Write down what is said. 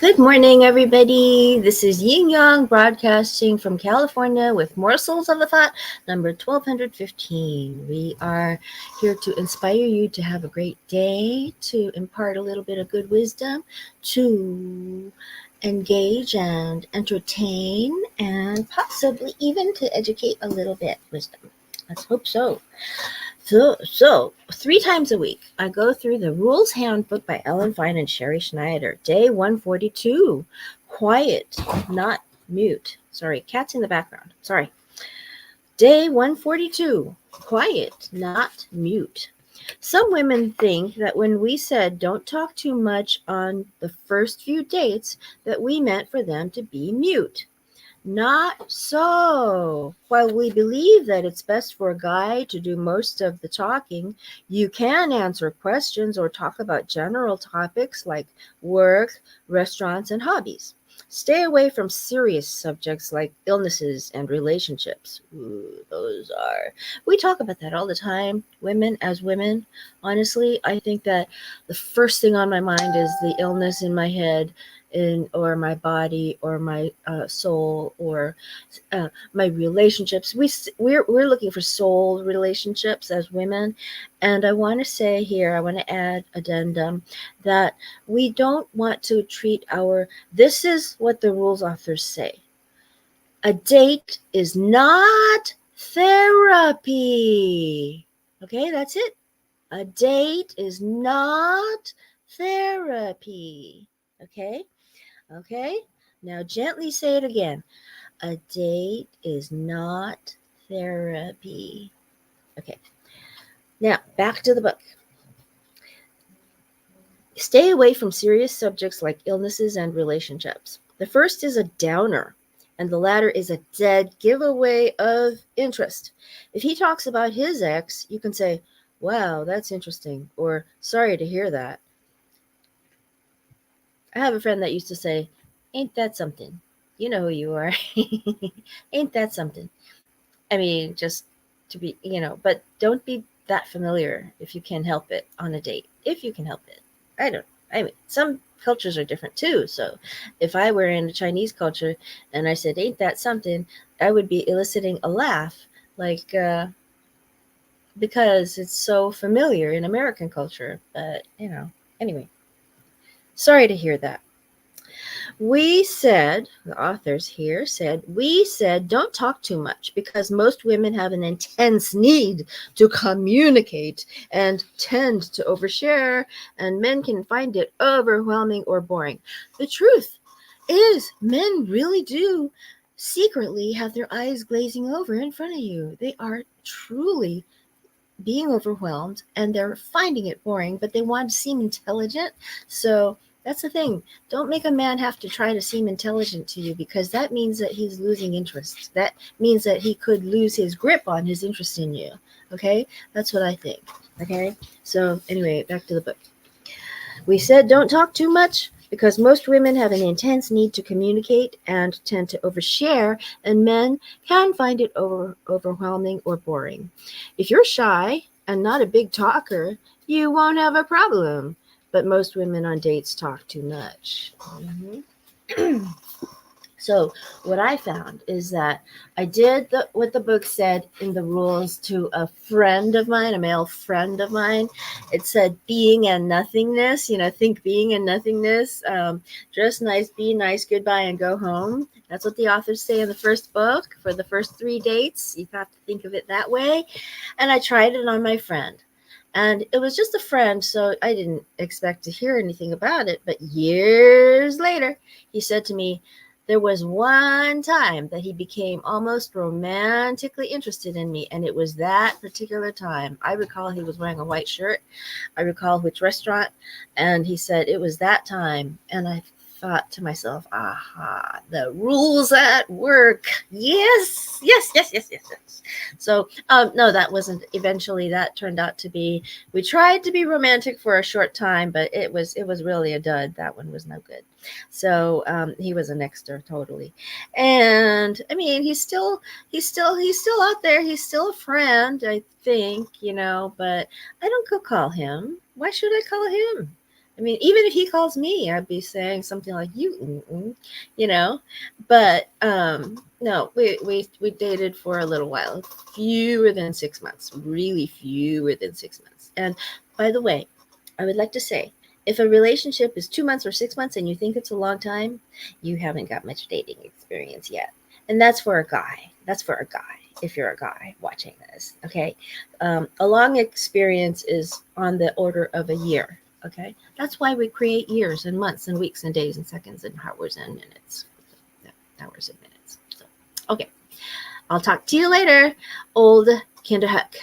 Good morning, everybody. This is Yin Yang broadcasting from California with Morsels of the Thought, number 1215. We are here to inspire you to have a great day, to impart a little bit of good wisdom, to engage and entertain, and possibly even to educate a little bit wisdom. Let's hope so. So 3 times a week, I go through the Rules Handbook by Fein and Sherrie Schneider. Day 142, quiet, not mute. Sorry, cats in the background. Sorry. Day 142, quiet, not mute. Some women think that when we said don't talk too much on the first few dates, that we meant for them to be mute. Not so. While we believe that it's best for a guy to do most of the talking, you can answer questions or talk about general topics like work, restaurants, and hobbies. Stay away from serious subjects like illnesses and relationships. Ooh, we talk about that all the time, women as women. Honestly, I think that the first thing on my mind is the illness in my head or my body or my soul or my relationships. We're looking for soul relationships as women, and I want to say here, I want to add addendum that we don't want to treat our. This is what the rules authors say. A date is not therapy. Okay, that's it. A date is not therapy. Okay. Okay, now gently say it again. A date is not therapy. Okay, now back to the book. Stay away from serious subjects like illnesses and relationships. The first is a downer, and the latter is a dead giveaway of interest. If he talks about his ex, you can say, "Wow, that's interesting," or "Sorry to hear that." I have a friend that used to say, "Ain't that something?" You know who you are. Ain't that something? I mean, just to be, but don't be that familiar if you can help it on a date. If you can help it. I mean, some cultures are different too. So if I were in a Chinese culture and I said, "Ain't that something?" I would be eliciting a laugh, like, because it's so familiar in American culture. But, anyway, sorry to hear that. The authors here said, don't talk too much because most women have an intense need to communicate and tend to overshare, and men can find it overwhelming or boring. The truth is, men really do secretly have their eyes glazing over in front of you. They are truly being overwhelmed and they're finding it boring, but they want to seem intelligent. So that's the thing. Don't make a man have to try to seem intelligent to you, because that means that he's losing interest. That means that he could lose his grip on his interest in you. Okay? That's what I think. Okay? So, anyway, back to the book. We said don't talk too much because most women have an intense need to communicate and tend to overshare, and men can find it overwhelming or boring. If you're shy and not a big talker, you won't have a problem. But most women on dates talk too much. Mm-hmm. So what I found is that I did what the book said in the rules to a friend of mine, a male friend of mine. It said being and nothingness, think being and nothingness, dress nice, be nice, goodbye, and go home. That's what the authors say in the first book for the first 3 dates. You have to think of it that way. And I tried it on my friend. And it was just a friend, so I didn't expect to hear anything about it. But years later, he said to me, there was one time that he became almost romantically interested in me, and it was that particular time. I recall he was wearing a white shirt. I recall which restaurant, and he said it was that time. And I thought to myself, aha, the rules at work. Yes. So, no, that wasn't, eventually that turned out to be, we tried to be romantic for a short time, but it was really a dud. That one was no good. So, he was a nexter totally. And I mean, he's still out there. He's still a friend, I think, but I don't go call him. Why should I call him? I mean, even if he calls me, I'd be saying something like you, you know. But no, we dated for a little while, fewer than 6 months, really fewer than 6 months. And by the way, I would like to say, if a relationship is 2 months or 6 months and you think it's a long time, you haven't got much dating experience yet. And that's for a guy. That's for a guy. If you're a guy watching this, okay, a long experience is on the order of a year. Okay, that's why we create years and months and weeks and days and seconds and hours and minutes. Hours and minutes. So, okay, I'll talk to you later, old Kinderhook.